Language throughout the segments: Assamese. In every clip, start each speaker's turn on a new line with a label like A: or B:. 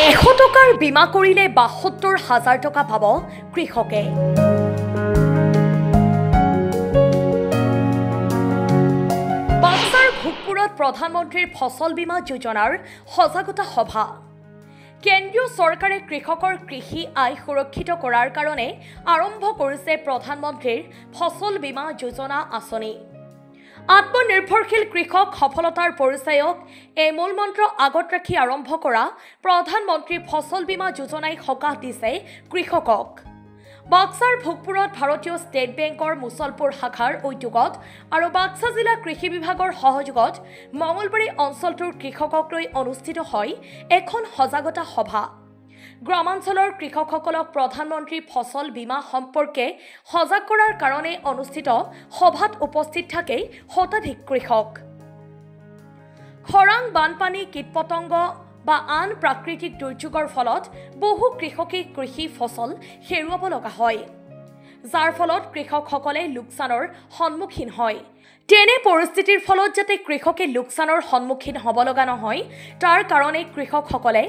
A: 100 টকাৰ বীমা কৰিলে ৭২,০০০ টকা পাব কৃষকে। বাক্সাৰ ভোগপুৰত প্ৰধানমন্ত্ৰীৰ ফচল বীমা যোজনাৰ সজাগতা সভা। কেন্দ্ৰীয় চৰকাৰে কৃষকৰ কৃষি আয় সুৰক্ষিত কৰাৰ কাৰণে আৰম্ভ কৰিছে প্ৰধানমন্ত্ৰীৰ ফচল বীমা যোজনা আঁচনি। আত্মনিৰ্ভৰশীল কৃষক সফলতাৰ পৰিচয়ক এই মূল মন্ত্ৰ আগত ৰাখি আৰম্ভ কৰা প্ৰধানমন্ত্ৰী ফচল বীমা যোজনাই সকাহ দিছে কৃষকক। বাক্সাৰ ভোগপুৰত ভাৰতীয় ষ্টেট বেংকৰ মুছলপুৰ শাখাৰ উদ্যোগত আৰু বাক্সা জিলা কৃষি বিভাগৰ সহযোগত মঙলবাৰী অঞ্চলটোৰ কৃষকক লৈ অনুষ্ঠিত হয় এখন সজাগতা সভা। গ্ৰামাঞ্চলৰ কৃষকসকলক প্ৰধানমন্ত্ৰী ফচল বীমা সম্পৰ্কে সজাগ কৰাৰ কাৰণে অনুষ্ঠিত সভাত উপস্থিত থাকে শতাধিক কৃষক। খৰাং, বানপানী, কীটপতংগ বা আন প্ৰাকৃতিক দুৰ্যোগৰ ফলত বহু কৃষকেই কৃষি ফচল হেৰুৱাব লগা হয়, যাৰ ফলত কৃষকসকলে লোকচানৰ সন্মুখীন হয়। তেনে পৰিস্থিতিৰ ফলত যাতে কৃষকে লোকচানৰ সন্মুখীন হ'ব লগা নহয়, তাৰ কাৰণে কৃষকসকলে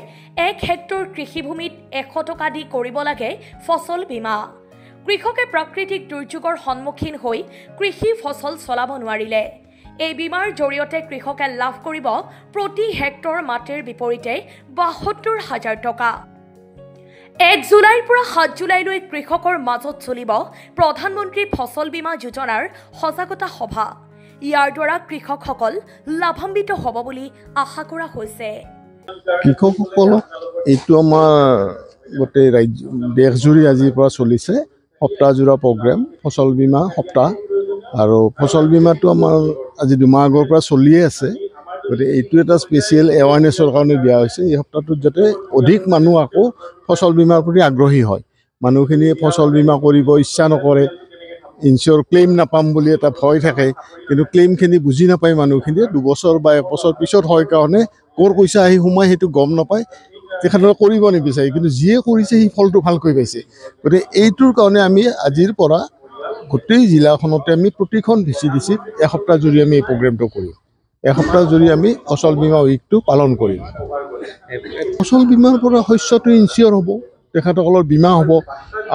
A: 1 হেক্টৰ কৃষিভূমিত 100 টকা দি কৰিব লাগে ফচল বীমা। কৃষকে প্ৰাকৃতিক দুৰ্যোগৰ সন্মুখীন হৈ কৃষি ফচল চলাব নোৱাৰিলে এই বীমাৰ জৰিয়তে কৃষকে লাভ কৰিব প্ৰতি হেক্টৰ মাটিৰ বিপৰীতে ৭২,০০০ টকা। 1 জুলাইৰ পৰা 7 জুলাইলৈ কৃষকৰ মাজত চলিব প্ৰধানমন্ত্ৰী ফচল বীমা যোজনাৰ সজাগতা সভা। ইয়াৰ দ্বাৰা কৃষকসকল লাভান্বিত হ'ব বুলি আশা কৰা হৈছে।
B: কৃষকসকলক এইটো আমাৰ গোটেই দেশজুৰি আজিৰ পৰা চলিছে সপ্তাহজোৰা প্ৰগ্ৰেম ফচল বীমা সপ্তাহ। আৰু ফচল বীমাটো আমাৰ আজি 2 মাহ আগৰ পৰা চলিয়ে আছে। গতিকে এইটো এটা স্পেচিয়েল এৱাৰনেছৰ কাৰণে দিয়া হৈছে এই সপ্তাহটোত, যাতে অধিক মানুহ আকৌ ফচল বীমাৰ প্ৰতি আগ্ৰহী হয়। মানুহখিনিয়ে ফচল বীমা কৰিব ইচ্ছা নকৰে, ইনচিয়ৰ ক্লেইম নাপাম বুলি এটা ভয় থাকে, কিন্তু ক্লেইমখিনি বুজি নাপায় মানুহখিনিয়ে। 2 বছৰ বা 1 বছৰ পিছত হয় কাৰণে ক'ৰ পইচা আহি সোমাই সেইটো গম নাপায়, তেখেতসকলে কৰিব নিবিচাৰে, কিন্তু যিয়ে কৰিছে সি ফলটো ভালকৈ পাইছে। গতিকে এইটোৰ কাৰণে আমি আজিৰ পৰা গোটেই জিলাখনতে আমি প্ৰতিখন VCDCত এসপ্তাহ জুৰি আমি এই প্ৰগ্ৰেমটো কৰিম। এসপ্তাহ জুৰি আমি ফচল বীমা উইকটো পালন কৰিম। ফচল বীমাৰ পৰা শস্যটো ইনচিয়ৰ হ'ব, তেখেতসকলৰ বীমা হ'ব।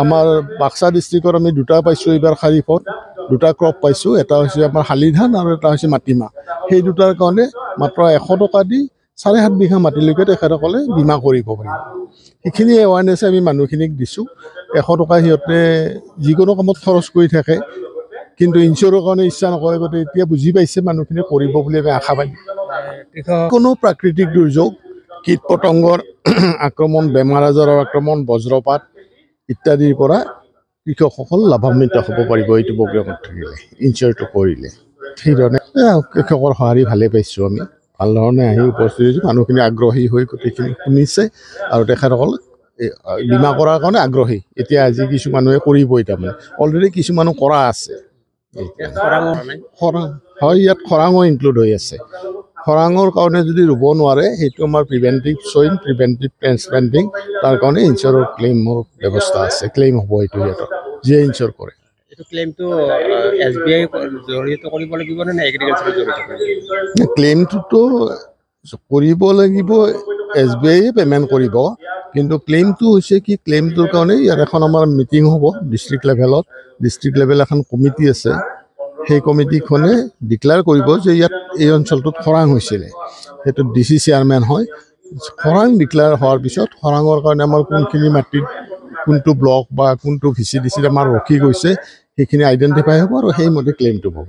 B: আমাৰ বাক্সা ডিষ্ট্ৰিক্টত আমি 2টা পাইছোঁ এইবাৰ খাৰিফত, 2টা ক্ৰপ পাইছোঁ। এটা হৈছে আমাৰ শালি ধান আৰু এটা হৈছে মাটিমাহ। সেই 2টাৰ কাৰণে মাত্ৰ 100 টকা দি 7.5 বিঘা মাটিলৈকে তেখেতসকলে বীমা কৰিব পাৰিব। সেইখিনি এৱাৰনেছ আমি মানুহখিনিক দিছোঁ। 100 টকা সিহঁতে যিকোনো কামত খৰচ কৰি থাকে, কিন্তু ইনচিয়ৰৰ কাৰণে ইচ্ছা নকৰে। গতিকে এতিয়া বুজি পাইছে মানুহখিনিয়ে কৰিব বুলি আমি আশাবাদী। কোনো প্ৰাকৃতিক দুৰ্যোগ, কীট পতংগৰ আক্ৰমণ, বেমাৰ আজাৰৰ আক্ৰমণ, বজ্ৰপাত ইত্যাদিৰ পৰা কৃষকসকল লাভান্বিত হ'ব পাৰিব এইটো প্ৰগ্ৰেমত থাকিলে, ইনচিয়ৰটো কৰিলে। সেইধৰণে কৃষকৰ সঁহাৰি ভালে পাইছোঁ আমি। ভাল ধৰণে আহি উপস্থিত হৈছোঁ, মানুহখিনি আগ্ৰহী হৈ গোটেইখিনি শুনিছে আৰু তেখেতসকল বীমা কৰাৰ কাৰণে আগ্ৰহী। এতিয়া আজি কিছু মানুহে কৰিবই, তাৰমানে অলৰেডি কিছুমানো কৰা আছে। খৰাং হয়, ইয়াত খৰাঙো ইনক্লুড হৈ আছে। খৰাঙৰ কাৰণে যদি ৰুব নোৱাৰে, সেইটো আমাৰ প্ৰিভেণ্টিভ ট্ৰেন্সপ্লান্টিং, তাৰ কাৰণে ইনচিয়ৰৰ ক্লেইমৰ ব্যৱস্থা আছে। ক্লেইম হ'ব এইটো সিহঁতৰ, যিয়ে ইনচিয়ৰ কৰে।
C: এইটো ক্লেইমটো SBI জড়িত কৰিব লাগিব নে এগ্ৰিকালচাৰৰ জড়িত কৰিব?
B: ক্লেইমটোতো কৰিব লাগিব, SBI পে'মেণ্ট কৰিব, কিন্তু ক্লেইমটো হৈছে কি, ক্লেইমটোৰ কাৰণে ইয়াত এখন আমাৰ মিটিং হ'ব ডিষ্ট্ৰিক্ট লেভেলত। ডিষ্ট্ৰিক্ট লেভেল এখন কমিটি আছে, সেই কমিটিখনে ডিক্লেয়াৰ কৰিব যে ইয়াত এই অঞ্চলটোত খৰাং হৈছিলে। সেইটো DC চেয়াৰমেন হয়। খৰাং ডিক্লেয়াৰ হোৱাৰ পিছত খৰাঙৰ কাৰণে আমাৰ কোনখিনি মাটিত কোনটো ব্লক বা কোনটো VCDCত আমাৰ ৰখি গৈছে সেইখিনি আইডেণ্টিফাই হ'ব আৰু সেইমতে ক্লেইমটো হ'ব।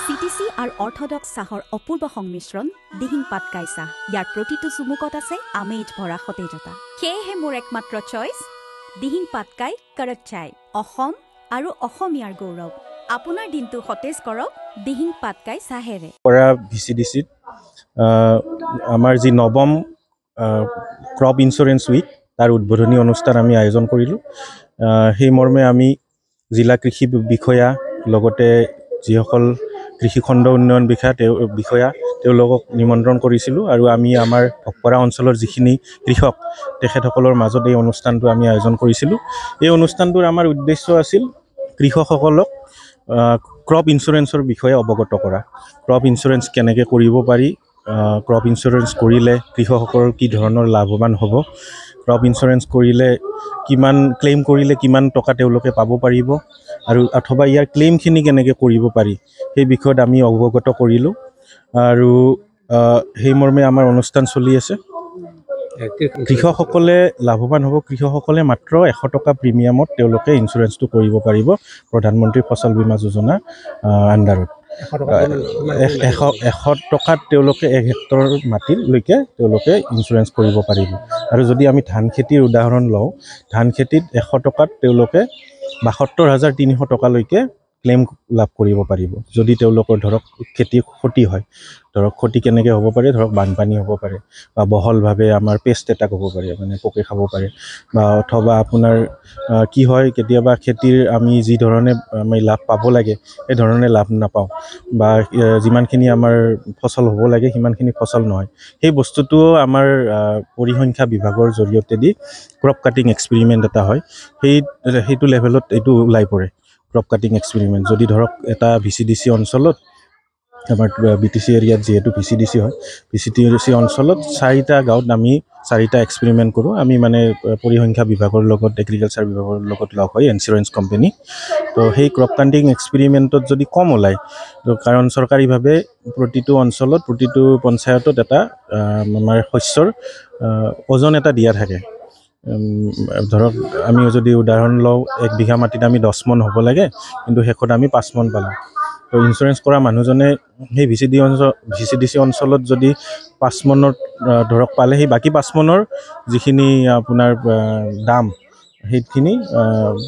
D: CTC আৰু অৰ্থডক্স চাহৰ অপূৰ্ব সংমিশ্ৰণ দিহিং পাটকাই চাহ। ইয়াৰ প্ৰতিটো চুমুকত আছে আমেজ ভৰা সতেজতা। সেয়েহে মোৰ একমাত্ৰ চইচ দিহিং পাটকাই কৰক চাই। অসম আৰু অসমীয়াৰ গৌৰৱ। আপোনাৰ দিনটো সতেজ কৰক দিহিং পাটকাই চাহেৰে।
E: VCDCত আমাৰ যি 9ম ক্ৰপ ইঞ্চুৰেঞ্চ উইক, তাৰ উদ্বোধনী অনুষ্ঠান আমি আয়োজন কৰিলোঁ। সেই মৰ্মে আমি জিলা কৃষি বিষয়া, লগতে যিসকল কৃষি খণ্ড উন্নয়ন বিষয়া তেওঁলোকক নিমন্ত্ৰণ কৰিছিলোঁ, আৰু আমি আমাৰ ভোগপাৰা অঞ্চলৰ যিখিনি কৃষক তেখেতসকলৰ মাজত এই অনুষ্ঠানটো আমি আয়োজন কৰিছিলোঁ। এই অনুষ্ঠানটোৰ আমাৰ উদ্দেশ্য আছিল কৃষকসকলক ক্ৰপ ইঞ্চুৰেঞ্চৰ বিষয়ে অৱগত কৰা, ক্ৰপ ইঞ্চুৰেঞ্চ কেনেকৈ কৰিব পাৰি, ক্ৰপ ইঞ্চুৰেঞ্চ কৰিলে কৃষকসকলৰ কি ধৰণৰ লাভৱান হ'ব, ক্ৰপ ইঞ্চুৰেঞ্চ কৰিলে কিমান ক্লেইম কৰিলে কিমান টকা তেওঁলোকে পাব পাৰিব আৰু অথবা ইয়াৰ ক্লেইমখিনি কেনেকৈ কৰিব পাৰি সেই বিষয়ত আমি অৱগত কৰিলোঁ। আৰু সেই মৰ্মে আমাৰ অনুষ্ঠান চলি আছে। কৃষকসকলে লাভৱান হ'ব। কৃষকসকলে মাত্ৰ 100 টকা প্ৰিমিয়ামত তেওঁলোকে ইঞ্চুৰেঞ্চটো কৰিব পাৰিব প্ৰধানমন্ত্ৰী ফচল বীমা যোজনা আণ্ডাৰত। 100 টকাত তেওঁলোকে 1 হেক্টৰ মাটিলৈকে তেওঁলোকে ইঞ্চুৰেঞ্চ কৰিব পাৰিব। আৰু যদি আমি ধান খেতিৰ উদাহৰণ লওঁ, ধান খেতিত 100 টকাত তেওঁলোকে 72,300 টকালৈকে ক্লেইম লাভ কৰিব পাৰিব। যদি তেওঁলোকৰ ধৰক খেতি ক্ষতি হয়, ধৰক ক্ষতি কেনেকৈ হ'ব পাৰে, ধৰক বানপানী হ'ব পাৰে বা বহলভাৱে আমাৰ পেষ্ট এটাক হ'ব পাৰে, মানে পোকে খাব পাৰে, বা অথবা আপোনাৰ কি হয় কেতিয়াবা খেতিৰ আমি যি ধৰণে আমি লাভ পাব লাগে সেই ধৰণে লাভ নাপাওঁ, বা যিমানখিনি আমাৰ ফচল হ'ব লাগে সিমানখিনি ফচল নহয়। সেই বস্তুটোও আমাৰ পৰিসংখ্যা বিভাগৰ জৰিয়তে দি ক্ৰপ কাটিং এক্সপেৰিমেণ্ট এটা হয়, সেইটো লেভেলত এইটো ওলাই পৰে ক্ৰপ কাটিং এক্সপেৰিমেণ্ট। যদি ধৰক এটা VCDC অঞ্চলত, আমাৰ BTC এৰিয়াত যিহেতু VCDC হয়, VCDC অঞ্চলত 4টা গাঁৱত আমি 4টা এক্সপেৰিমেণ্ট কৰোঁ। আমি মানে পৰিসংখ্যা বিভাগৰ লগত, এগ্ৰিকালচাৰ বিভাগৰ লগত লগ হৈ ইঞ্চুৰেঞ্চ কোম্পানী। তো সেই ক্ৰপ কাটিং এক্সপেৰিমেণ্টত যদি কম ওলায়, তো কাৰণ চৰকাৰীভাৱে প্ৰতিটো অঞ্চলত, প্ৰতিটো পঞ্চায়তত এটা আমাৰ শস্যৰ ওজন এটা দিয়া থাকে। ধৰক আমি যদি উদাহৰণ লওঁ, 1 বিঘা মাটিত আমি 10 মন হ'ব লাগে, কিন্তু শেষত আমি 5 মন পালোঁ। তো ইঞ্চুৰেঞ্চ কৰা মানুহজনে সেই VCDC অঞ্চলত যদি 5 মনত ধৰক পালে, সেই বাকী 5 মনৰ যিখিনি আপোনাৰ দাম, সেইখিনি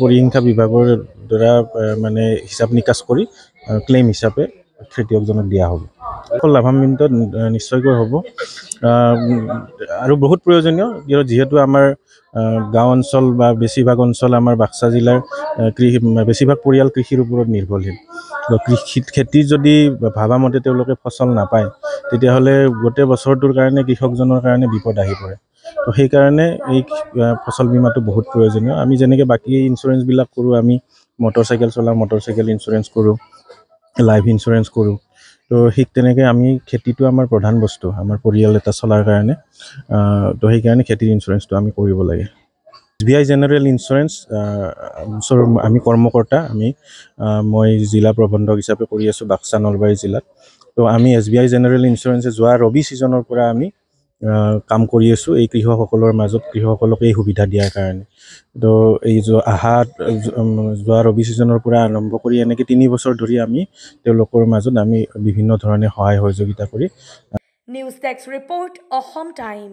E: পৰিসংখ্যা বিভাগৰ দ্বাৰা মানে হিচাপ নিকাচ কৰি ক্লেইম হিচাপে খেতিয়কজনক দিয়া হ'ব। লাভান্বিত নিশ্চয়কৈ হ'ব। আৰু বহুত প্ৰয়োজনীয়, যিহেতু আমাৰ গাঁও অঞ্চল বা বেছিভাগ অঞ্চল আমাৰ বাক্সা জিলাৰ বেছিভাগ পৰিয়াল কৃষিৰ ওপৰত নিৰ্ভৰশীল। খেতি যদি ভাবামতে তেওঁলোকে ফচল নাপায়, তেতিয়াহ'লে গোটেই বছৰটোৰ কাৰণে কৃষকজনৰ কাৰণে বিপদ আহি পৰে। তো সেইকাৰণে এই ফচল বীমাটো বহুত প্ৰয়োজনীয়। আমি যেনেকৈ বাকী ইঞ্চুৰেঞ্চবিলাক কৰোঁ, আমি মটৰচাইকেল চলাওঁ, মটৰচাইকেল ইঞ্চুৰেঞ্চ কৰোঁ, লাইফ ইঞ্চুৰেঞ্চ কৰোঁ। তো ঠিক তেনেকৈ আমি খেতিটো আমাৰ প্ৰধান বস্তু আমাৰ পৰিয়াল এটা চলাৰ কাৰণে। তো সেইকাৰণে খেতিৰ ইঞ্চুৰেঞ্চটো আমি কৰিব লাগে। SBI জেনেৰেল ইঞ্চুৰেঞ্চ আমি কৰ্মকৰ্তা, মই জিলা প্ৰবন্ধক হিচাপে কৰি আছোঁ বাক্সা নলবাৰী জিলাত। তো আমি SBI জেনেৰেল ইঞ্চুৰেঞ্চে যোৱা ৰবি ছিজনৰ পৰা আমি কাম কৰি আছোঁ এই কৃষকসকলৰ মাজত, কৃষকসকলক এই সুবিধা দিয়াৰ কাৰণে। তো এই যোৱা ৰবি ছিজনৰ পৰা আৰম্ভ কৰি এনেকৈ 3 বছৰ ধৰি আমি তেওঁলোকৰ মাজত আমি বিভিন্ন ধৰণে সহায় সহযোগিতা কৰি।
A: News desk report, Assam time.